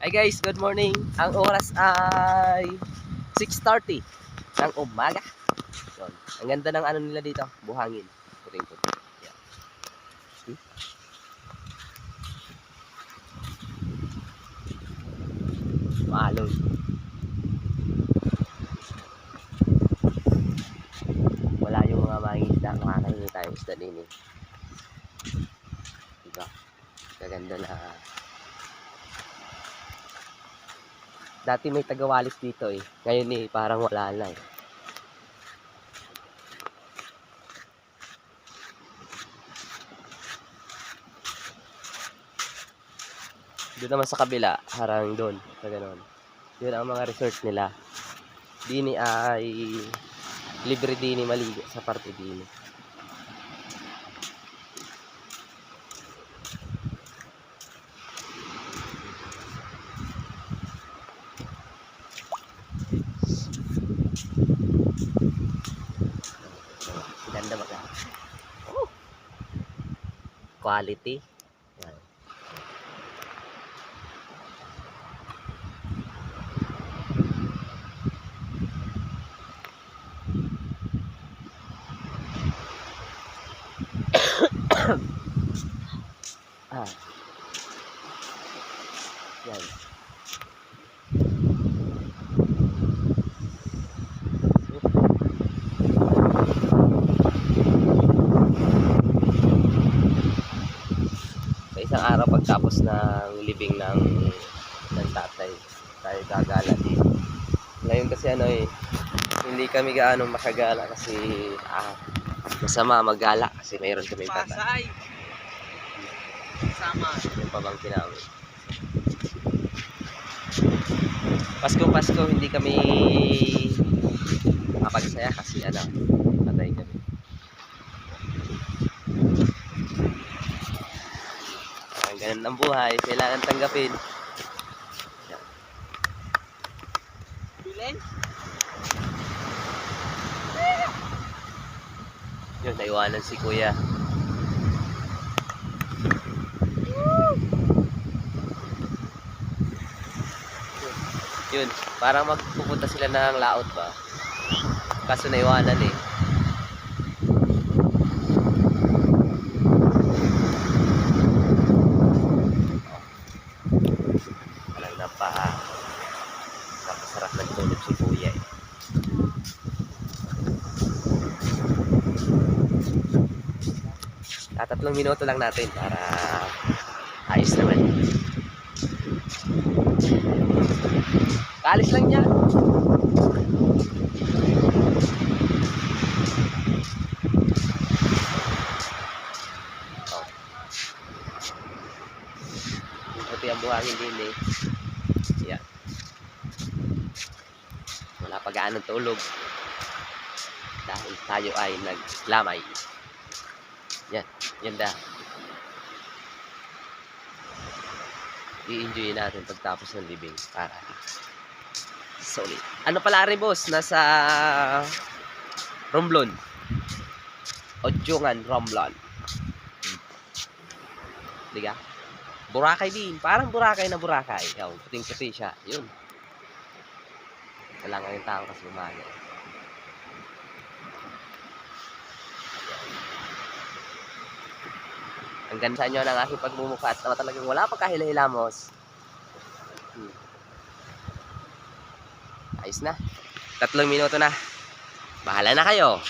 Hi guys, good morning. Ang oras ay 6:30 ng umaga. Yun. Ang ganda ng ano nila dito, buhangin. Puting-puti. Yan. Maalon. Wala yung mga mangisda. Makakainin tayong isda din eh. Diba? Kaganda na. Dati may tagawalis dito eh. Ngayon eh, parang wala na eh. Doon naman sa kabila, harang doon, sa ganon. Yun ang mga resort nila. Dini ay libre dini maligo sa parte dini. Ganda ba ka? Oh. Quality. Yan. Ah. Yan. Sa isang araw pagtapos ng libing ng tatay, tayo gagala dito. Ngayon kasi ano eh, hindi kami gaano makagala kasi masama maggala kasi mayroon kami tatay. Sama. Yung pamangkin namin. Pasko hindi kami mapagsaya kasi ano, patay kami. Ang ganun ng buhay, kailangan tanggapin. Bilen? Yun, naiwanan si kuya. Yun, parang magpupunta sila ng laot ba? Kaso naiwanan eh. Walang napasarap ng tulog si kuya eh. Tatlong minuto lang natin para ayos naman. Kaalis lang niya. Oh. Puti ang buhangin din eh. Yan. Wala pa gaanong tulog. Dahil tayo ay naglamay. Yan. Ganda. I-enjoy natin pagtapos ng libing para solid. Ano pala rin boss? Nasa Romblon. Odyongan, Romblon. Diga? Boracay din. Parang Boracay na Boracay. Yung puting-puti siya. Yun. Wala nga yung tao kasi umaga. Ang ganda nyo ng aking pagmumukha at talagang wala pa kahila-hilamos. Ayos na. 3 minuto na. Bahala na kayo.